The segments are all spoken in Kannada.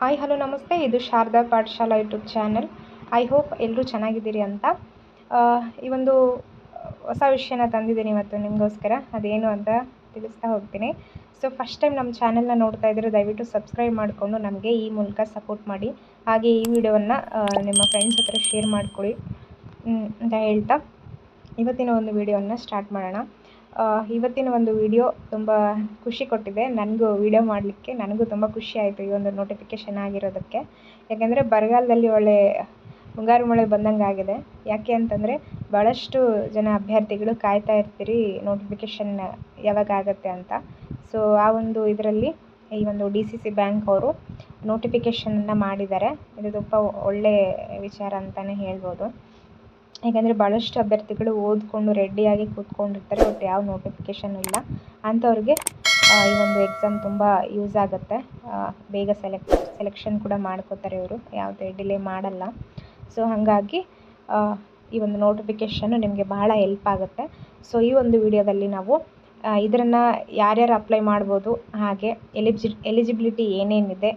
ಹಾಯ್ ಹಲೋ ನಮಸ್ತೆ. ಇದು Sharada Pathashala YouTube channel. I hope ಎಲ್ಲರೂ ಚೆನ್ನಾಗಿದ್ದೀರಿ ಅಂತ. ಈ ಒಂದು ಹೊಸ ವಿಷಯನ ತಂದಿದ್ದೀನಿ ಇವತ್ತು ನಿಮಗೋಸ್ಕರ. ಅದೇನು ಅಂತ ತಿಳಿಸ್ತಾ ಹೋಗ್ತೀನಿ. ಸೊ ಫಸ್ಟ್ ಟೈಮ್ ನಮ್ಮ ಚಾನಲ್ನ ನೋಡ್ತಾ ಇದ್ದರೆ ದಯವಿಟ್ಟು ಸಬ್ಸ್ಕ್ರೈಬ್ ಮಾಡಿಕೊಂಡು ನಮಗೆ ಈ ಮೂಲಕ ಸಪೋರ್ಟ್ ಮಾಡಿ. ಹಾಗೆ ಈ ವಿಡಿಯೋವನ್ನು ನಿಮ್ಮ ಫ್ರೆಂಡ್ಸ್ ಹತ್ರ ಶೇರ್ ಮಾಡ್ಕೊಳ್ಳಿ ಅಂತ ಹೇಳ್ತಾ ಇವತ್ತಿನ ಒಂದು ವಿಡಿಯೋವನ್ನು ಸ್ಟಾರ್ಟ್ ಮಾಡೋಣ. ಇವತ್ತಿನ ಒಂದು ವಿಡಿಯೋ ತುಂಬ ಖುಷಿ ಕೊಟ್ಟಿದೆ. ನನಗೂ ವಿಡಿಯೋ ಮಾಡಲಿಕ್ಕೆ ನನಗೂ ತುಂಬ ಖುಷಿ ಆಯಿತು ಈ ಒಂದು ನೋಟಿಫಿಕೇಷನ್ ಆಗಿರೋದಕ್ಕೆ. ಯಾಕೆಂದರೆ ಬರಗಾಲದಲ್ಲಿ ಒಳ್ಳೆ ಮುಂಗಾರು ಮಳೆ ಬಂದಂಗೆ ಆಗಿದೆ. ಯಾಕೆ ಅಂತಂದರೆ ಭಾಳಷ್ಟು ಜನ ಅಭ್ಯರ್ಥಿಗಳು ಕಾಯ್ತಾ ಇರ್ತೀರಿ ನೋಟಿಫಿಕೇಷನ್ ಯಾವಾಗ ಆಗುತ್ತೆ ಅಂತ. ಸೊ ಆ ಒಂದು ಇದರಲ್ಲಿ ಈ ಒಂದು DCC ಬ್ಯಾಂಕ್ ಅವರು ನೋಟಿಫಿಕೇಷನನ್ನು ಮಾಡಿದ್ದಾರೆ. ಇದು ತುಂಬ ಒಳ್ಳೆಯ ವಿಚಾರ ಅಂತಲೇ ಹೇಳ್ಬೋದು. ಯಾಕೆಂದರೆ ಭಾಳಷ್ಟು ಅಭ್ಯರ್ಥಿಗಳು ಓದ್ಕೊಂಡು ರೆಡಿಯಾಗಿ ಕೂತ್ಕೊಂಡಿರ್ತಾರೆ, ಬಟ್ ಯಾವ ನೋಟಿಫಿಕೇಷನ್ ಇಲ್ಲ. ಅಂಥವ್ರಿಗೆ ಈ ಒಂದು ಎಕ್ಸಾಮ್ ತುಂಬ ಯೂಸ್ ಆಗುತ್ತೆ. ಬೇಗ ಸೆಲೆಕ್ಷನ್ ಕೂಡ ಮಾಡ್ಕೋತಾರೆ ಇವರು, ಯಾವುದೇ ಡಿಲೇ ಮಾಡಲ್ಲ. ಸೊ ಹಾಗಾಗಿ ಈ ಒಂದು ನೋಟಿಫಿಕೇಷನ್ನು ನಿಮಗೆ ಬಹಳ ಹೆಲ್ಪ್ ಆಗುತ್ತೆ. ಸೊ ಈ ಒಂದು ವಿಡಿಯೋದಲ್ಲಿ ನಾವು ಇದನ್ನು ಯಾರ್ಯಾರು ಅಪ್ಲೈ ಮಾಡ್ಬೋದು, ಹಾಗೆ ಎಲಿಜಿಬಿಲಿಟಿ ಏನೇನಿದೆ,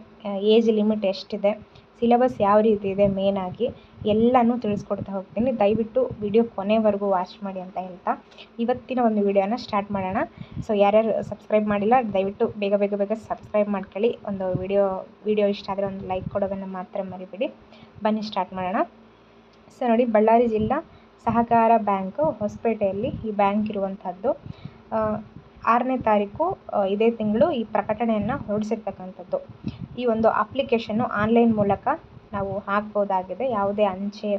ಏಜ್ ಲಿಮಿಟ್ ಎಷ್ಟಿದೆ, ಸಿಲೆಬಸ್ ಯಾವ ರೀತಿ ಇದೆ, ಮೇನಾಗಿ ಎಲ್ಲನೂ ತಿಳಿಸ್ಕೊಡ್ತಾ ಹೋಗ್ತೀನಿ. ದಯವಿಟ್ಟು ವಿಡಿಯೋ ಕೊನೆವರೆಗೂ ವಾಚ್ ಮಾಡಿ ಅಂತ ಹೇಳ್ತಾ ಇವತ್ತಿನ ಒಂದು ವಿಡಿಯೋನ ಸ್ಟಾರ್ಟ್ ಮಾಡೋಣ. ಸೊ ಯಾರ್ಯಾರು ಸಬ್ಸ್ಕ್ರೈಬ್ ಮಾಡಿಲ್ಲ ದಯವಿಟ್ಟು ಬೇಗ ಬೇಗ ಬೇಗ ಸಬ್ಸ್ಕ್ರೈಬ್ ಮಾಡ್ಕೊಳ್ಳಿ. ಒಂದು ವಿಡಿಯೋ ಇಷ್ಟ ಆದರೆ ಒಂದು ಲೈಕ್ ಕೊಡೋದನ್ನು ಮಾತ್ರ ಮರಿಬೇಡಿ. ಬನ್ನಿ ಸ್ಟಾರ್ಟ್ ಮಾಡೋಣ. ಸೊ ನೋಡಿ, ಬಳ್ಳಾರಿ ಜಿಲ್ಲಾ ಸಹಕಾರ ಬ್ಯಾಂಕು ಹೊಸಪೇಟೆಯಲ್ಲಿ ಈ ಬ್ಯಾಂಕ್ ಇರುವಂಥದ್ದು. 6ನೇ ತಾರೀಕು ಇದೇ ತಿಂಗಳು ಈ ಪ್ರಕಟಣೆಯನ್ನು ಹೊರಡಿಸಿರ್ತಕ್ಕಂಥದ್ದು. ಈ ಒಂದು ಅಪ್ಲಿಕೇಶನ್ನು ಆನ್ಲೈನ್ ಮೂಲಕ ನಾವು ಹಾಕ್ಬೋದಾಗಿದೆ. ಯಾವುದೇ ಅಂಚೆ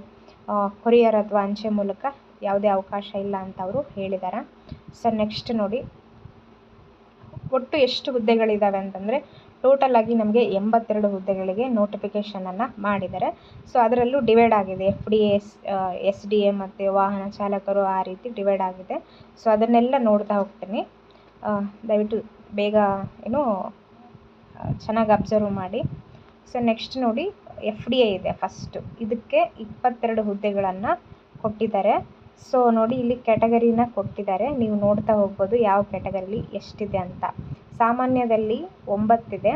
ಕೊರಿಯರ್ ಅಥವಾ ಅಂಚೆ ಮೂಲಕ ಯಾವುದೇ ಅವಕಾಶ ಇಲ್ಲ ಅಂತ ಅವರು ಹೇಳಿದ್ದಾರೆ. ಸೊ ನೆಕ್ಸ್ಟ್ ನೋಡಿ, ಒಟ್ಟು ಎಷ್ಟು ಹುದ್ದೆಗಳಿದ್ದಾವೆ ಅಂತಂದರೆ ಟೋಟಲ್ ಆಗಿ ನಮಗೆ 82 ಹುದ್ದೆಗಳಿಗೆ ನೋಟಿಫಿಕೇಷನನ್ನು ಮಾಡಿದ್ದಾರೆ. ಸೊ ಅದರಲ್ಲೂ ಡಿವೈಡ್ ಆಗಿದೆ, FDA, SDA ಮತ್ತು ವಾಹನ ಚಾಲಕರು, ಆ ರೀತಿ ಡಿವೈಡ್ ಆಗಿದೆ. ಸೊ ಅದನ್ನೆಲ್ಲ ನೋಡ್ತಾ ಹೋಗ್ತೀನಿ. ದಯವಿಟ್ಟು ಬೇಗ ಚೆನ್ನಾಗಿ ಅಬ್ಸರ್ವ್ ಮಾಡಿ. ಸೊ ನೆಕ್ಸ್ಟ್ ನೋಡಿ, FDA ಇದೆ ಫಸ್ಟು. ಇದಕ್ಕೆ 22 ಹುದ್ದೆಗಳನ್ನು ಕೊಟ್ಟಿದ್ದಾರೆ. ಸೊ ನೋಡಿ, ಇಲ್ಲಿ ಕ್ಯಾಟಗರಿನ ಕೊಟ್ಟಿದ್ದಾರೆ, ನೀವು ನೋಡ್ತಾ ಹೋಗ್ಬೋದು ಯಾವ ಕ್ಯಾಟಗರಿಲಿ ಎಷ್ಟಿದೆ ಅಂತ. ಸಾಮಾನ್ಯದಲ್ಲಿ 9 ಇದೆ.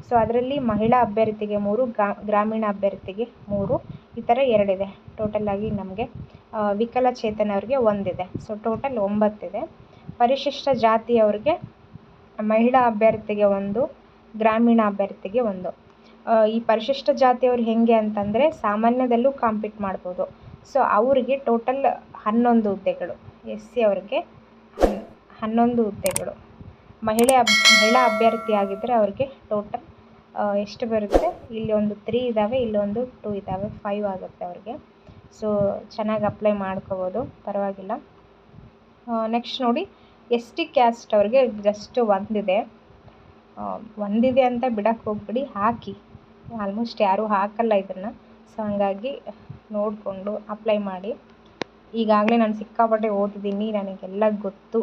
ಸೊ ಅದರಲ್ಲಿ ಮಹಿಳಾ ಅಭ್ಯರ್ಥಿಗೆ 3, ಗ್ರಾಮೀಣ ಅಭ್ಯರ್ಥಿಗೆ 3, ಈ ಥರ 2 ಇದೆ. ಟೋಟಲ್ ಆಗಿ ನಮಗೆ ವಿಕಲಚೇತನವ್ರಿಗೆ 1 ಇದೆ. ಸೊ ಟೋಟಲ್ 9 ಇದೆ. ಪರಿಶಿಷ್ಟ ಜಾತಿಯವ್ರಿಗೆ ಮಹಿಳಾ ಅಭ್ಯರ್ಥಿಗೆ 1, ಗ್ರಾಮೀಣ ಅಭ್ಯರ್ಥಿಗೆ 1. ಈ ಪರಿಶಿಷ್ಟ ಜಾತಿಯವ್ರು ಹೇಗೆ ಅಂತಂದರೆ ಸಾಮಾನ್ಯದಲ್ಲೂ ಕಾಂಪೀಟ್ ಮಾಡ್ಬೋದು. ಸೊ ಅವರಿಗೆ ಟೋಟಲ್ 11 ಹುದ್ದೆಗಳು. SC ಅವ್ರಿಗೆ 11 ಹುದ್ದೆಗಳು. ಮಹಿಳಾ ಅಭ್ಯರ್ಥಿ ಆಗಿದ್ದರೆ ಅವ್ರಿಗೆ ಟೋಟಲ್ ಎಷ್ಟು ಬರುತ್ತೆ, ಇಲ್ಲಿ ಒಂದು 3 ಇದ್ದಾವೆ, ಇಲ್ಲಿ ಒಂದು 2 ಇದ್ದಾವೆ, 5 ಆಗುತ್ತೆ ಅವ್ರಿಗೆ. ಸೊ ಚೆನ್ನಾಗಿ ಅಪ್ಲೈ ಮಾಡ್ಕೋಬೋದು, ಪರವಾಗಿಲ್ಲ. ನೆಕ್ಸ್ಟ್ ನೋಡಿ, ST ಕ್ಯಾಸ್ಟ್ ಅವ್ರಿಗೆ ಜಸ್ಟ್ ಒಂದಿದೆ ಅಂತ ಬಿಡಕ್ಕೆ ಹೋಗ್ಬಿಡಿ, ಹಾಕಿ. ಆಲ್ಮೋಸ್ಟ್ ಯಾರೂ ಹಾಕಲ್ಲ ಇದನ್ನು. ಸೊ ಹಂಗಾಗಿ ನೋಡಿಕೊಂಡು ಅಪ್ಲೈ ಮಾಡಿ. ಈಗಾಗಲೇ ನಾನು ಸಿಕ್ಕಾಪಟ್ಟೆ ಓದಿದ್ದೀನಿ, ನನಗೆಲ್ಲ ಗೊತ್ತು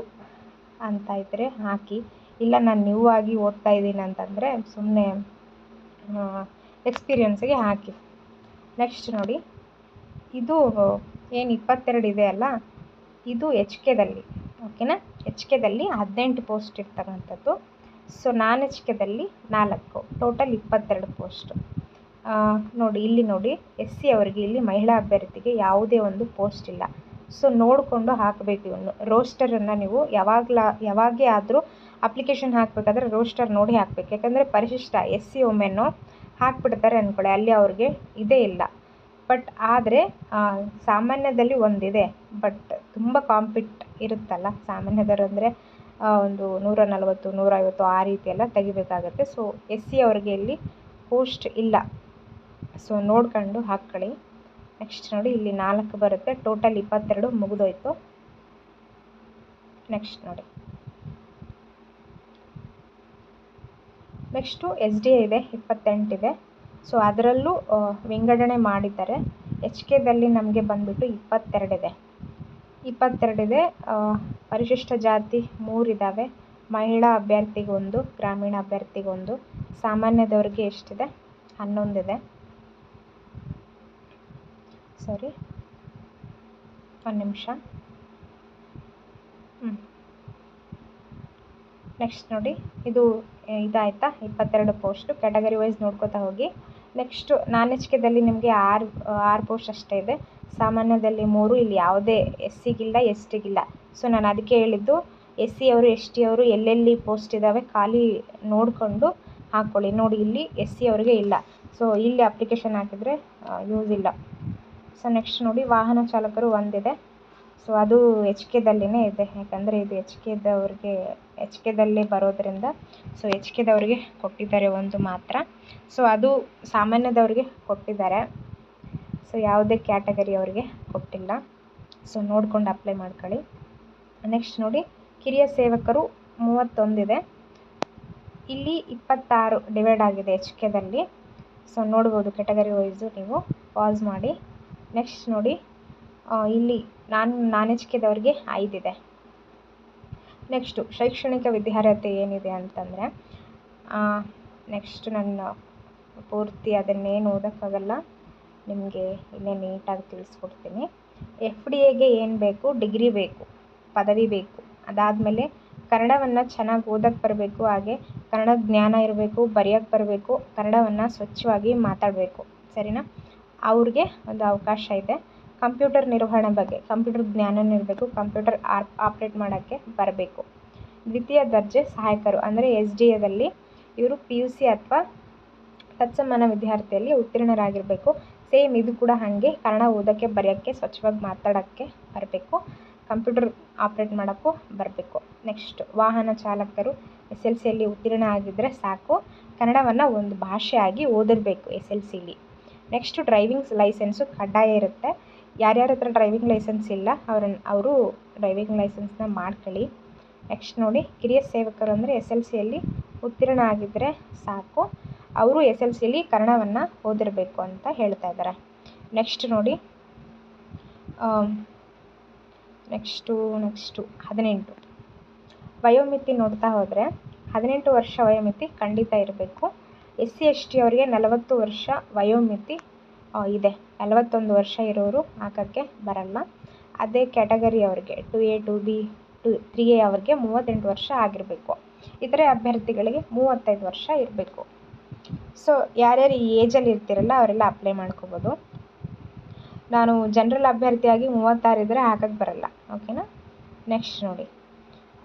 ಅಂತ ಇದ್ದರೆ ಹಾಕಿ. ಇಲ್ಲ ನಾನು ನ್ಯೂ ಆಗಿ ಓದ್ತಾ ಇದ್ದೀನಿ ಅಂತಂದರೆ ಸುಮ್ಮನೆ ಎಕ್ಸ್ಪೀರಿಯನ್ಸಿಗೆ ಹಾಕಿ. ನೆಕ್ಸ್ಟ್ ನೋಡಿ, ಇದು ಏನು 22 ಇದೆ ಅಲ್ಲ, ಇದು HKದಲ್ಲಿ, ಓಕೆನಾ. HKದಲ್ಲಿ 18 ಪೋಸ್ಟ್ ಇರ್ತಕ್ಕಂಥದ್ದು. ಸೊ ನಾನ್ HKದಲ್ಲಿ 4, ಟೋಟಲ್ 22 ಪೋಸ್ಟು. ನೋಡಿ, ಇಲ್ಲಿ ನೋಡಿ, SC ಅವರಿಗೆ ಇಲ್ಲಿ ಮಹಿಳಾ ಅಭ್ಯರ್ಥಿಗೆ ಯಾವುದೇ ಒಂದು ಪೋಸ್ಟ್ ಇಲ್ಲ. ಸೊ ನೋಡಿಕೊಂಡು ಹಾಕಬೇಕು. ಇವನು ರೋಸ್ಟರನ್ನು ನೀವು ಯಾವಾಗೇ ಆದರೂ ಅಪ್ಲಿಕೇಶನ್ ಹಾಕಬೇಕಾದ್ರೆ ರೋಸ್ಟರ್ ನೋಡಿ ಹಾಕಬೇಕು. ಯಾಕಂದರೆ ಪರಿಶಿಷ್ಟ SC ಒಮ್ಮೆನೋ ಹಾಕಿಬಿಡ್ತಾರೆ ಅಂದ್ಕೊಳ್ಳಿ, ಅಲ್ಲಿ ಅವ್ರಿಗೆ ಇದೇ ಇಲ್ಲ. ಬಟ್ ಆದರೆ ಸಾಮಾನ್ಯದಲ್ಲಿ ಒಂದಿದೆ, ಬಟ್ ತುಂಬ ಕಾಂಪೀಟ್ ಇರುತ್ತಲ್ಲ ಸಾಮಾನ್ಯದವರು, ಅಂದರೆ ಒಂದು 140, 150 ಆ ರೀತಿ ಎಲ್ಲ ತೆಗಿಬೇಕಾಗತ್ತೆ. ಸೊ SC ಅವ್ರಿಗೆ ಇಲ್ಲಿ ಪೋಸ್ಟ್ ಇಲ್ಲ. ಸೊ ನೋಡ್ಕೊಂಡು ಹಾಕ್ಕೊಳ್ಳಿ. ನೆಕ್ಸ್ಟ್ ನೋಡಿ, ಇಲ್ಲಿ 4 ಬರುತ್ತೆ, ಟೋಟಲ್ 22 ಮುಗಿದೋಯ್ತು. ನೆಕ್ಸ್ಟ್ ನೋಡಿ, ನೆಕ್ಸ್ಟು SDA ಇದೆ, 28 ಇದೆ. ಸೊ ಅದರಲ್ಲೂ ವಿಂಗಡಣೆ ಮಾಡಿದ್ದಾರೆ. HKದಲ್ಲಿ ನಮಗೆ ಬಂದುಬಿಟ್ಟು 22 ಇದೆ. 22 ಇದೆ. ಪರಿಶಿಷ್ಟ ಜಾತಿ 3 ಇದ್ದಾವೆ, ಮಹಿಳಾ ಅಭ್ಯರ್ಥಿಗೆ 1, ಗ್ರಾಮೀಣ ಅಭ್ಯರ್ಥಿಗೆ 1. ಸಾಮಾನ್ಯದವ್ರಿಗೆ ಎಷ್ಟಿದೆ, 11 ಇದೆ. ಸರಿ, ಒಂದು ನಿಮಿಷ. ನೆಕ್ಸ್ಟ್ ನೋಡಿ, ಇದು ಇದಾಯಿತಾ 22 ಪೋಸ್ಟು. ಕ್ಯಾಟಗರಿ ವೈಸ್ ನೋಡ್ಕೋತಾ ಹೋಗಿ. ನೆಕ್ಸ್ಟು ನಾನ್ ಎಚ್ ಕೆದಲ್ಲಿ ನಿಮಗೆ 6 ಪೋಸ್ಟ್ ಅಷ್ಟೇ ಇದೆ. ಸಾಮಾನ್ಯದಲ್ಲಿ 3, ಇಲ್ಲಿ ಯಾವುದೇ ಎಸ್ ಸಿಗಿಲ್ಲ, ಎಸ್ ಟಿಗಿಲ್ಲ. ಸೊ ನಾನು ಅದಕ್ಕೆ ಹೇಳಿದ್ದು ಎಸ್ ಸಿ ಅವರು, ಎಸ್ ಟಿ ಅವರು ಎಲ್ಲೆಲ್ಲಿ ಪೋಸ್ಟ್ ಇದ್ದಾವೆ ಖಾಲಿ ನೋಡಿಕೊಂಡು ಹಾಕ್ಕೊಳ್ಳಿ. ನೋಡಿ, ಇಲ್ಲಿ ಎಸ್ ಸಿ ಅವರಿಗೆ ಇಲ್ಲ. ಸೊ ಇಲ್ಲಿ ಅಪ್ಲಿಕೇಶನ್ ಹಾಕಿದರೆ ಯೂಸ್ ಇಲ್ಲ. ಸೊ ನೆಕ್ಸ್ಟ್ ನೋಡಿ, ವಾಹನ ಚಾಲಕರು ಒಂದಿದೆ. ಸೊ ಅದು ಎಚ್ ಕೆದಲ್ಲಿನೇ ಇದೆ, ಯಾಕಂದರೆ ಇದು ಎಚ್ ಕೆದಲ್ಲೇ ಬರೋದ್ರಿಂದ ಸೊ ಎಚ್ ಕೆದವ್ರಿಗೆ ಕೊಟ್ಟಿದ್ದಾರೆ ಒಂದು ಮಾತ್ರ. ಸೊ ಅದು ಸಾಮಾನ್ಯದವ್ರಿಗೆ ಕೊಟ್ಟಿದ್ದಾರೆ. ಸೊ ಯಾವುದೇ ಕ್ಯಾಟಗರಿ ಅವರಿಗೆ ಕೊಟ್ಟಿಲ್ಲ. ಸೊ ನೋಡ್ಕೊಂಡು ಅಪ್ಲೈ ಮಾಡ್ಕೊಳ್ಳಿ. ನೆಕ್ಸ್ಟ್ ನೋಡಿ, ಕಿರಿಯ ಸೇವಕರು 31 ಇದೆ. ಇಲ್ಲಿ 26 ಡಿವೈಡ್ ಆಗಿದೆ ಎಚ್ ಕೆದಲ್ಲಿ. ಸೊ ನೋಡ್ಬೋದು ಕ್ಯಾಟಗರಿ ವೈಸು, ನೀವು ಪಾಸ್ ಮಾಡಿ. ನೆಕ್ಸ್ಟ್ ನೋಡಿ, ಇಲ್ಲಿ ನಾನ್ ಎಚ್ ಕೆದವ್ರಿಗೆ 5 ಇದೆ. ನೆಕ್ಸ್ಟು ಶೈಕ್ಷಣಿಕ ವಿದ್ಯಾರ್ಹತೆ ಏನಿದೆ ಅಂತಂದರೆ, ನೆಕ್ಸ್ಟ್ ನಾನು ಪೂರ್ತಿ ಅದನ್ನೇನು ಓದೋಕ್ಕಾಗಲ್ಲ, ನಿಮಗೆ ಇಲ್ಲೇ ನೀಟಾಗಿ ತಿಳಿಸ್ಕೊಡ್ತೀನಿ. FDA ಏನು ಬೇಕು? ಡಿಗ್ರಿ ಬೇಕು, ಪದವಿ ಬೇಕು. ಅದಾದಮೇಲೆ ಕನ್ನಡವನ್ನು ಚೆನ್ನಾಗಿ ಓದೋಕ್ಕೆ ಬರಬೇಕು, ಹಾಗೆ ಕನ್ನಡ ಜ್ಞಾನ ಇರಬೇಕು, ಬರೆಯೋಕ್ಕೆ ಬರಬೇಕು, ಕನ್ನಡವನ್ನು ಸ್ವಚ್ಛವಾಗಿ ಮಾತಾಡಬೇಕು. ಸರಿನಾ? ಅವ್ರಿಗೆ ಒಂದು ಅವಕಾಶ ಇದೆ. ಕಂಪ್ಯೂಟರ್ ನಿರ್ವಹಣೆ ಬಗ್ಗೆ ಕಂಪ್ಯೂಟರ್ ಜ್ಞಾನನೂ ಇರಬೇಕು, ಕಂಪ್ಯೂಟರ್ ಆಪ್ರೇಟ್ ಮಾಡೋಕ್ಕೆ ಬರಬೇಕು. ದ್ವಿತೀಯ ದರ್ಜೆ ಸಹಾಯಕರು ಅಂದರೆ SDAದಲ್ಲಿ ಇವರು PUC ಅಥವಾ ತತ್ಸಮಾನ ವಿದ್ಯಾರ್ಥಿಯಲ್ಲಿ ಉತ್ತೀರ್ಣರಾಗಿರಬೇಕು. ಸೇಮ್ ಇದು ಕೂಡ ಹಾಗೆ, ಕನ್ನಡ ಓದೋಕ್ಕೆ, ಬರೆಯೋಕ್ಕೆ, ಸ್ವಚ್ಛವಾಗಿ ಮಾತಾಡೋಕ್ಕೆ ಬರಬೇಕು, ಕಂಪ್ಯೂಟರ್ ಆಪ್ರೇಟ್ ಮಾಡೋಕ್ಕೂ ಬರಬೇಕು. ನೆಕ್ಸ್ಟ್ ವಾಹನ ಚಾಲಕರು SLCಯಲ್ಲಿ ಉತ್ತೀರ್ಣ ಆಗಿದ್ದರೆ ಸಾಕು, ಕನ್ನಡವನ್ನು ಒಂದು ಭಾಷೆಯಾಗಿ ಓದಿರಬೇಕು SLCಲಿ. ನೆಕ್ಸ್ಟು ಡ್ರೈವಿಂಗ್ ಲೈಸೆನ್ಸು ಕಡ್ಡಾಯ ಇರುತ್ತೆ. ಯಾರ್ಯಾರ ಹತ್ರ ಡ್ರೈವಿಂಗ್ ಲೈಸೆನ್ಸ್ ಇಲ್ಲ ಅವರು ಡ್ರೈವಿಂಗ್ ಲೈಸೆನ್ಸ್ನ ಮಾಡ್ಕೊಳ್ಳಿ. ನೆಕ್ಸ್ಟ್ ನೋಡಿ, ಕಿರಿಯ ಸೇವಕರು ಅಂದರೆ SLCಯಲ್ಲಿ ಉತ್ತೀರ್ಣ ಆಗಿದ್ದರೆ ಸಾಕು, ಅವರು SLCಯಲ್ಲಿ ಕನ್ನಡವನ್ನು ಓದಿರಬೇಕು ಅಂತ ಹೇಳ್ತಾ ಇದ್ದಾರೆ. ನೆಕ್ಸ್ಟ್ ನೋಡಿ, ನೆಕ್ಸ್ಟು 18 ವಯೋಮಿತಿ ನೋಡ್ತಾ ಹೋದರೆ 18 ವರ್ಷ ವಯೋಮಿತಿ ಖಂಡಿತ ಇರಬೇಕು. SC ST ಅವರಿಗೆ 40 ವರ್ಷ ವಯೋಮಿತಿ ಇದೆ. 41 ವರ್ಷ ಇರೋರು ಹಾಕೋಕ್ಕೆ ಬರಲ್ಲ. ಅದೇ ಕ್ಯಾಟಗರಿ ಅವ್ರಿಗೆ 2A 2B 3A ಅವ್ರಿಗೆ 38 ವರ್ಷ ಆಗಿರಬೇಕು. ಇತರೆ ಅಭ್ಯರ್ಥಿಗಳಿಗೆ 35 ವರ್ಷ ಇರಬೇಕು. ಸೊ ಯಾರ್ಯಾರು ಈ ಏಜಲ್ಲಿ ಇರ್ತಿರಲ್ಲ ಅವರೆಲ್ಲ ಅಪ್ಲೈ ಮಾಡ್ಕೋಬೋದು. ನಾನು ಜನರಲ್ ಅಭ್ಯರ್ಥಿಯಾಗಿ 36 ಇದ್ದರೆ ಹಾಕೋಕ್ಕೆ ಬರಲ್ಲ. ಓಕೆನಾ? ನೆಕ್ಸ್ಟ್ ನೋಡಿ,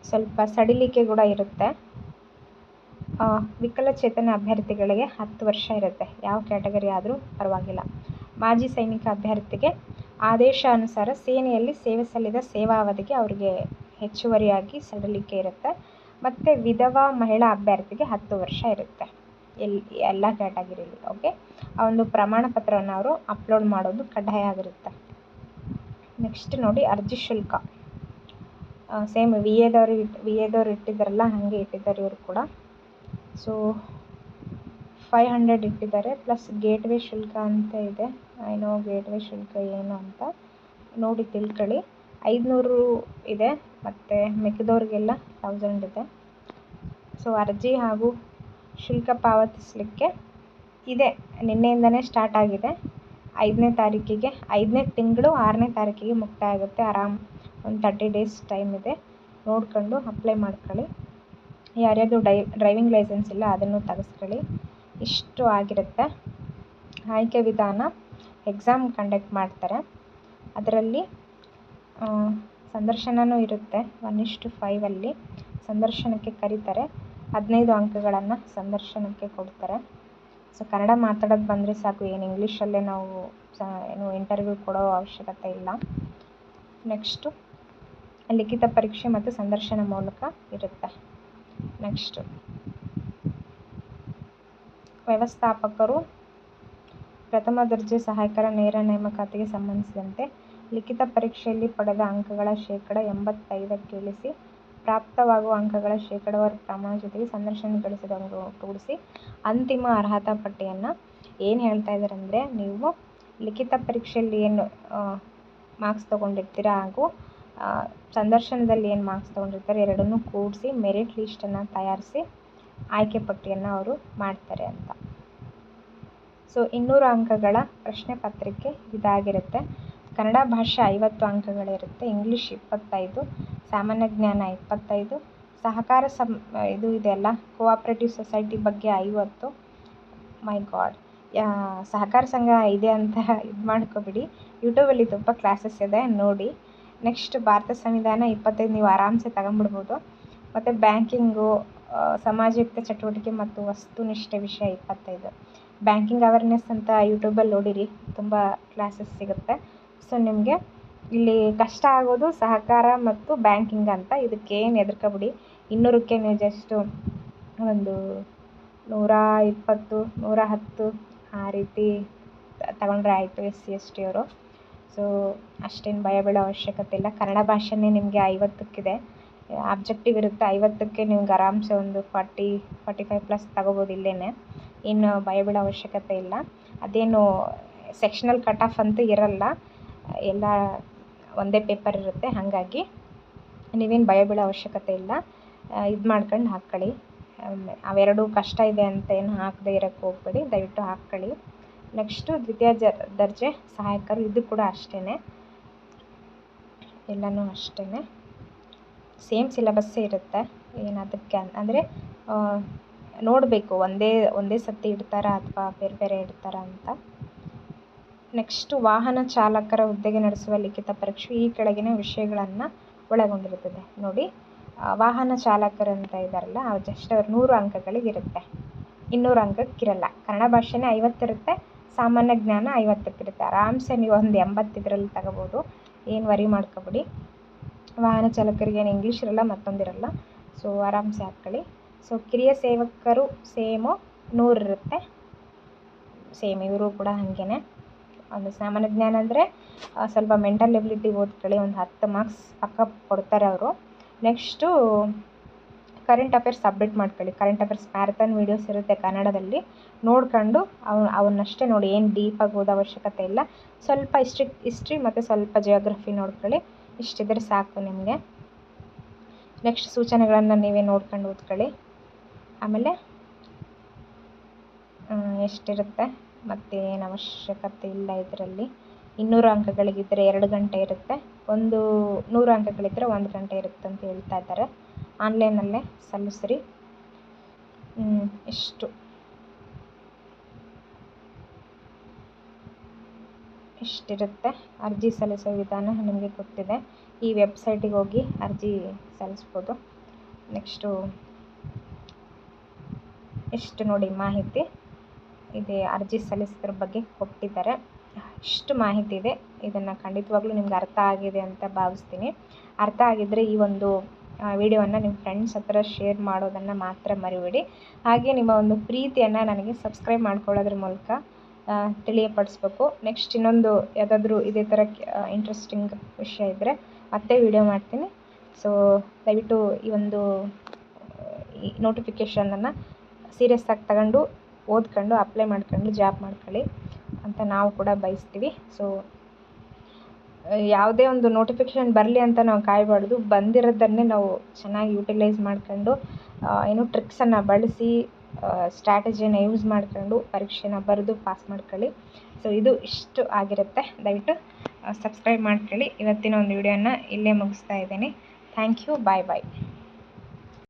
ಸ್ವಲ್ಪ ಸಡಿಲಿಕೆ ಕೂಡ ಇರುತ್ತೆ. ವಿಕಲಚೇತನ ಅಭ್ಯರ್ಥಿಗಳಿಗೆ 10 ವರ್ಷ ಇರುತ್ತೆ, ಯಾವ ಕ್ಯಾಟಗರಿ ಆದರೂ ಪರವಾಗಿಲ್ಲ. ಮಾಜಿ ಸೈನಿಕ ಅಭ್ಯರ್ಥಿಗೆ ಆದೇಶಾನುಸಾರ ಸೇನೆಯಲ್ಲಿ ಸೇವೆ ಸಲ್ಲಿದ ಸೇವಾವಧಿಗೆ ಅವರಿಗೆ ಹೆಚ್ಚುವರಿಯಾಗಿ ಸಡಿಲಿಕೆ ಇರುತ್ತೆ. ಮತ್ತು ವಿಧವಾ ಮಹಿಳಾ ಅಭ್ಯರ್ಥಿಗೆ 10 ವರ್ಷ ಇರುತ್ತೆ ಎಲ್ಲ ಕ್ಯಾಟಗರಿಲಿ. ಓಕೆ, ಆ ಒಂದು ಪ್ರಮಾಣ ಪತ್ರವನ್ನು ಅವರು ಅಪ್ಲೋಡ್ ಮಾಡೋದು ಕಡ್ಡಾಯ ಆಗಿರುತ್ತೆ. ನೆಕ್ಸ್ಟ್ ನೋಡಿ, ಅರ್ಜಿ ಶುಲ್ಕ ಸೇಮ್ ವಿ ಎದವ್ರು ಇಟ್ಟಿದ್ದಾರಲ್ಲ ಹಾಗೆ ಇಟ್ಟಿದ್ದಾರೆ ಇವರು ಕೂಡ. ಸೊ 500 ಇಟ್ಟಿದ್ದಾರೆ, ಪ್ಲಸ್ ಗೇಟ್ವೇ ಶುಲ್ಕ ಅಂತ ಇದೆ. ಏನೋ ಗೇಟ್ವೇ ಶುಲ್ಕ ಏನು ಅಂತ ನೋಡಿ ತಿಳ್ಕೊಳ್ಳಿ. 500 ಇದೆ, ಮತ್ತು ಮಿಕ್ಕಿದವ್ರಿಗೆಲ್ಲ 1000 ಇದೆ. ಸೊ ಅರ್ಜಿ ಹಾಗೂ ಶುಲ್ಕ ಪಾವತಿಸಲಿಕ್ಕೆ ಇದೆ, ನಿನ್ನೆಯಿಂದನೇ ಸ್ಟಾರ್ಟ್ ಆಗಿದೆ. 5ನೇ ತಾರೀಕಿಗೆ 5ನೇ ತಿಂಗಳು 6ನೇ ತಾರೀಕಿಗೆ ಮುಕ್ತಾಯ ಆಗುತ್ತೆ. ಒಂದು 30 ಡೇಸ್ ಟೈಮ್ ಇದೆ, ನೋಡ್ಕೊಂಡು ಅಪ್ಲೈ ಮಾಡ್ಕೊಳ್ಳಿ. ಯಾರ್ಯಾರು ಡ್ರೈವಿಂಗ್ ಲೈಸೆನ್ಸ್ ಇಲ್ಲ ಅದನ್ನು ತೆಗೆಸ್ಕೊಳ್ಳಿ. ಇಷ್ಟು ಆಗಿರುತ್ತೆ. ಆಯ್ಕೆ ವಿಧಾನ, ಎಕ್ಸಾಮ್ ಕಂಡಕ್ಟ್ ಮಾಡ್ತಾರೆ, ಅದರಲ್ಲಿ ಸಂದರ್ಶನವೂ ಇರುತ್ತೆ. 1:5 ಸಂದರ್ಶನಕ್ಕೆ ಕರೀತಾರೆ. 15 ಅಂಕಗಳನ್ನು ಸಂದರ್ಶನಕ್ಕೆ ಕೊಡ್ತಾರೆ. ಸೊ ಕನ್ನಡ ಮಾತಾಡೋದು ಬಂದರೆ ಸಾಕು, ಏನು ಇಂಗ್ಲೀಷಲ್ಲೇ ನಾವು ಏನು ಇಂಟರ್ವ್ಯೂ ಕೊಡೋ ಅವಶ್ಯಕತೆ ಇಲ್ಲ. ನೆಕ್ಸ್ಟು ಲಿಖಿತ ಪರೀಕ್ಷೆ ಮತ್ತು ಸಂದರ್ಶನ ಮೂಲಕ ಇರುತ್ತೆ. ನೆಕ್ಸ್ಟು ವ್ಯವಸ್ಥಾಪಕರು ಪ್ರಥಮ ದರ್ಜೆ ಸಹಾಯಕರ ನೇರ ನೇಮಕಾತಿಗೆ ಸಂಬಂಧಿಸಿದಂತೆ ಲಿಖಿತ ಪರೀಕ್ಷೆಯಲ್ಲಿ ಪಡೆದ ಅಂಕಗಳ ಶೇಕಡ 85ಕ್ಕೆ ಇಳಿಸಿ ಪ್ರಾಪ್ತವಾಗುವ ಅಂಕಗಳ ಶೇಕಡಾವಾರು ಪ್ರಮಾಣ ಜೊತೆಗೆ ಸಂದರ್ಶನ ಗಳಿಸಿದ ಅಂಕ ಕೂಡಿಸಿ ಅಂತಿಮ ಅರ್ಹತಾ ಪಟ್ಟಿಯನ್ನು ಏನು ಹೇಳ್ತಾ ಇದ್ದಾರೆ ಅಂದರೆ, ನೀವು ಲಿಖಿತ ಪರೀಕ್ಷೆಯಲ್ಲಿ ಏನು ಮಾರ್ಕ್ಸ್ ತೊಗೊಂಡಿರ್ತೀರ ಹಾಗೂ ಸಂದರ್ಶನದಲ್ಲಿ ಏನು ಮಾರ್ಕ್ಸ್ ತೊಗೊಂಡಿರ್ತಾರೆ ಎರಡನ್ನೂ ಕೂಡಿಸಿ ಮೆರಿಟ್ ಲಿಸ್ಟನ್ನು ತಯಾರಿಸಿ ಆಯ್ಕೆ ಪಟ್ಟಿಯನ್ನು ಅವರು ಮಾಡ್ತಾರೆ ಅಂತ. ಸೊ 200 ಅಂಕಗಳ ಪ್ರಶ್ನೆ ಪತ್ರಿಕೆ ಇದಾಗಿರುತ್ತೆ. ಕನ್ನಡ ಭಾಷೆ 50 ಅಂಕಗಳಿರುತ್ತೆ, ಇಂಗ್ಲೀಷ್ 25, ಸಾಮಾನ್ಯ ಜ್ಞಾನ 25, ಸಹಕಾರ ಇದು ಇದೆಯಲ್ಲ, ಕೋಆಪ್ರೇಟಿವ್ ಸೊಸೈಟಿ ಬಗ್ಗೆ 50. ಮೈ ಗಾಡ್, ಸಹಕಾರ ಸಂಘ ಇದೆ ಅಂತ ಇದು ಮಾಡ್ಕೊಬಿಡಿ. ಯೂಟ್ಯೂಬಲ್ಲಿ ತುಂಬ ಕ್ಲಾಸಸ್ ಇದೆ, ನೋಡಿ. ನೆಕ್ಸ್ಟ್ ಭಾರತ ಸಂವಿಧಾನ 25 ನೀವು ಆರಾಮ್ಸೆ ತಗೊಂಬಿಡ್ಬೋದು. ಮತ್ತು ಬ್ಯಾಂಕಿಂಗು, ಸಮಾಜಯುಕ್ತ ಚಟುವಟಿಕೆ ಮತ್ತು ವಸ್ತುನಿಷ್ಠ ವಿಷಯ 25. ಬ್ಯಾಂಕಿಂಗ್ ಅವೇರ್ನೆಸ್ ಅಂತ ಯೂಟ್ಯೂಬಲ್ಲಿ ನೋಡಿರಿ, ತುಂಬ ಕ್ಲಾಸಸ್ ಸಿಗುತ್ತೆ. ಸೊ ನಿಮಗೆ ಇಲ್ಲಿ ಕಷ್ಟ ಆಗೋದು ಸಹಕಾರ ಮತ್ತು ಬ್ಯಾಂಕಿಂಗ್ ಅಂತ. ಇದಕ್ಕೇನು ಹೆದರ್ಕೊಬಿಡಿ. 200ಕ್ಕೆ ನೀವು ಜಸ್ಟು ಒಂದು 120, 110 ಆ ರೀತಿ ತಗೊಂಡ್ರೆ ಆಯಿತು SC/ST ಅವರು. ಸೊ ಅಷ್ಟೇನು ಭಯ ಬೀಳೋ ಅವಶ್ಯಕತೆ ಇಲ್ಲ. ಕನ್ನಡ ಭಾಷೆನೇ ನಿಮಗೆ 50ಕ್ಕಿದೆ, ಆಬ್ಜೆಕ್ಟಿವ್ ಇರುತ್ತೆ. 50ಕ್ಕೆ ನಿಮ್ಗೆ ಆರಾಮ್ಸೆ ಒಂದು 40-45+ ತಗೋಬೋದು ಇಲ್ಲೇ. ಏನು ಭಯ ಬೀಳೋ ಅವಶ್ಯಕತೆ ಇಲ್ಲ. ಅದೇನು ಸೆಕ್ಷನಲ್ ಕಟ್ ಆಫ್ ಅಂತೂ ಇರಲ್ಲ, ಎಲ್ಲ ಒಂದೇ ಪೇಪರ್ ಇರುತ್ತೆ. ಹಾಗಾಗಿ ನೀವೇನು ಭಯ ಬೀಳೋ ಅವಶ್ಯಕತೆ ಇಲ್ಲ. ಇದು ಮಾಡ್ಕೊಂಡು ಹಾಕ್ಕೊಳ್ಳಿ. ಅವೆರಡು ಕಷ್ಟ ಇದೆ ಅಂತ ಏನು ಹಾಕದೇ ಇರೋಕ್ಕೆ ಹೋಗ್ಬೇಡಿ, ದಯವಿಟ್ಟು ಹಾಕ್ಕೊಳ್ಳಿ. ನೆಕ್ಸ್ಟು ದ್ವಿತೀಯ ದರ್ಜೆ ಸಹಾಯಕರು, ಇದು ಕೂಡ ಅಷ್ಟೇ, ಎಲ್ಲನೂ ಅಷ್ಟೇ ಸೇಮ್ ಸಿಲೆಬಸ್ಸೇ ಇರುತ್ತೆ. ಏನದಕ್ಕೆ ಅಂದರೆ ನೋಡಬೇಕು ಒಂದೇ ಸತಿ ಇಡ್ತಾರಾ ಅಥವಾ ಬೇರೆ ಬೇರೆ ಇಡ್ತಾರಾ ಅಂತ. ನೆಕ್ಸ್ಟು ವಾಹನ ಚಾಲಕರ ಹುದ್ದೆಗೆ ನಡೆಸುವ ಲಿಖಿತ ಪರೀಕ್ಷೆ ಈ ಕೆಳಗಿನ ವಿಷಯಗಳನ್ನು ಒಳಗೊಂಡಿರುತ್ತದೆ. ನೋಡಿ, ವಾಹನ ಚಾಲಕರು ಅಂತ ಇದ್ದಾರಲ್ಲ, ಅವ್ರು ಜಸ್ಟ್ ಅವ್ರು 100 ಅಂಕಗಳಿಗಿರುತ್ತೆ, 200 ಅಂಕಕ್ಕಿರಲ್ಲ. ಕನ್ನಡ ಭಾಷೆನೇ 50 ಇರುತ್ತೆ, ಸಾಮಾನ್ಯ ಜ್ಞಾನ 50ಕ್ಕಿರುತ್ತೆ. ಆರಾಮ್ಸೆ ನೀವು ಒಂದು 80 ಇದರಲ್ಲಿ ತಗೋಬೋದು, ಏನು ವರಿ ಮಾಡ್ಕೊಬಿಡಿ. ವಾಹನ ಚಾಲಕರಿಗೆ ಏನು ಇಂಗ್ಲೀಷ್ ಇರಲ್ಲ, ಮತ್ತೊಂದಿರಲ್ಲ. ಸೊ ಆರಾಮ್ಸೆ ಹಾಕ್ಕೊಳ್ಳಿ. ಸೊ ಕಿರಿಯ ಸೇವಕರು ಸೇಮು 100 ಇರುತ್ತೆ, ಸೇಮ್ ಇವರು ಕೂಡ ಹಾಗೇ. ಒಂದು ಸಾಮಾನ್ಯ ಜ್ಞಾನ ಅಂದರೆ ಸ್ವಲ್ಪ ಮೆಂಟಲ್ ಎಬಿಲಿಟಿ ಓದ್ಕೊಳ್ಳಿ, ಒಂದು 10 ಮಾರ್ಕ್ಸ್ ಪಕ್ಕ ಕೊಡ್ತಾರೆ ಅವರು. ನೆಕ್ಸ್ಟು ಕರೆಂಟ್ ಅಫೇರ್ಸ್ ಅಪ್ಡೇಟ್ ಮಾಡ್ಕೊಳ್ಳಿ. ಕರೆಂಟ್ ಅಫೇರ್ಸ್ ಮ್ಯಾರಥಾನ್ ವೀಡಿಯೋಸ್ ಇರುತ್ತೆ ಕನ್ನಡದಲ್ಲಿ, ನೋಡ್ಕೊಂಡು ಅವನ್ನಷ್ಟೇ ನೋಡಿ, ಏನು ಡೀಪಾಗಿ ಓದೋ ಅವಶ್ಯಕತೆ ಇಲ್ಲ. ಸ್ವಲ್ಪ ಹಿಸ್ಟ್ರಿ ಮತ್ತು ಸ್ವಲ್ಪ ಜಿಯೋಗ್ರಫಿ ನೋಡ್ಕೊಳ್ಳಿ, ಇಷ್ಟಿದ್ರೆ ಸಾಕು ನಿಮಗೆ. ನೆಕ್ಸ್ಟ್ ಸೂಚನೆಗಳನ್ನು ನೀವೇ ನೋಡ್ಕೊಂಡು ಓದ್ಕೊಳ್ಳಿ. ಆಮೇಲೆ ಎಷ್ಟಿರುತ್ತೆ, ಮತ್ತೇನು ಅವಶ್ಯಕತೆ ಇಲ್ಲ ಇದರಲ್ಲಿ. 200 ಅಂಕಗಳಿಗಿದ್ದರೆ 2 ಗಂಟೆ ಇರುತ್ತೆ, 100 ಅಂಕಗಳಿದ್ದರೆ 1 ಗಂಟೆ ಇರುತ್ತೆ ಅಂತ ಹೇಳ್ತಾ ಇದ್ದಾರೆ. ಆನ್ಲೈನಲ್ಲೇ ಸಲ್ಲಿಸ್ರಿ. ಇಷ್ಟಿರುತ್ತೆ. ಅರ್ಜಿ ಸಲ್ಲಿಸೋ ವಿಧಾನ ನಿಮಗೆ ಗೊತ್ತಿದೆ, ಈ ವೆಬ್ಸೈಟಿಗೆ ಹೋಗಿ ಅರ್ಜಿ ಸಲ್ಲಿಸ್ಬೋದು. ನೆಕ್ಸ್ಟು ಇಷ್ಟು ನೋಡಿ ಮಾಹಿತಿ ಇದೆ, ಅರ್ಜಿ ಸಲ್ಲಿಸೋದ್ರ ಬಗ್ಗೆ ಕೊಟ್ಟಿದ್ದಾರೆ. ಇಷ್ಟು ಮಾಹಿತಿ ಇದೆ. ಇದನ್ನು ಖಂಡಿತವಾಗ್ಲೂ ನಿಮ್ಗೆ ಅರ್ಥ ಆಗಿದೆ ಅಂತ ಭಾವಿಸ್ತೀನಿ. ಅರ್ಥ ಆಗಿದ್ದರೆ ಈ ಒಂದು ವಿಡಿಯೋವನ್ನು ನಿಮ್ಮ ಫ್ರೆಂಡ್ಸ್ ಹತ್ರ ಶೇರ್ ಮಾಡೋದನ್ನು ಮಾತ್ರ ಮರಿಬೇಡಿ. ಹಾಗೆ ನಿಮ್ಮ ಒಂದು ಪ್ರೀತಿಯನ್ನು ನನಗೆ ಸಬ್ಸ್ಕ್ರೈಬ್ ಮಾಡ್ಕೊಳ್ಳೋದ್ರ ಮೂಲಕ ತಿಳಿಯಪಡಿಸ್ಬೇಕು. ನೆಕ್ಸ್ಟ್ ಇನ್ನೊಂದು ಯಾವುದಾದ್ರೂ ಇದೇ ಥರ ಇಂಟ್ರೆಸ್ಟಿಂಗ್ ವಿಷಯ ಇದ್ದರೆ ಮತ್ತೆ ವಿಡಿಯೋ ಮಾಡ್ತೀನಿ. ಸೊ ದಯವಿಟ್ಟು ಈ ಒಂದು ನೋಟಿಫಿಕೇಷನನ್ನು ಸೀರಿಯಸ್ ಆಗಿ ತಗೊಂಡು ಓದ್ಕೊಂಡು ಅಪ್ಲೈ ಮಾಡ್ಕೊಂಡು ಜಾಬ್ ಮಾಡ್ಕೊಳ್ಳಿ ಅಂತ ನಾವು ಕೂಡ ಬಯಸ್ತೀವಿ. ಸೊ ಯಾವುದೇ ಒಂದು ನೋಟಿಫಿಕೇಷನ್ ಬರಲಿ ಅಂತ ನಾವು ಕಾಯಬಾರ್ದು, ಬಂದಿರೋದನ್ನೇ ನಾವು ಚೆನ್ನಾಗಿ ಯೂಟಿಲೈಸ್ ಮಾಡ್ಕೊಂಡು ಟ್ರಿಕ್ಸನ್ನು ಬಳಸಿ ಸ್ಟ್ರಾಟಜಿಯನ್ನು ಯೂಸ್ ಮಾಡ್ಕೊಂಡು ಪರೀಕ್ಷೆನ ಬರೆದು ಪಾಸ್ ಮಾಡ್ಕೊಳ್ಳಿ. ಸೊ ಇದು ಇಷ್ಟು ಆಗಿರುತ್ತೆ. ದಯವಿಟ್ಟು ಸಬ್ಸ್ಕ್ರೈಬ್ ಮಾಡ್ಕೊಳ್ಳಿ. ಇವತ್ತಿನ ಒಂದು ವಿಡಿಯೋನ ಇಲ್ಲೇ ಮುಗಿಸ್ತಾ ಇದ್ದೀನಿ. Thank you. ಬಾಯ್.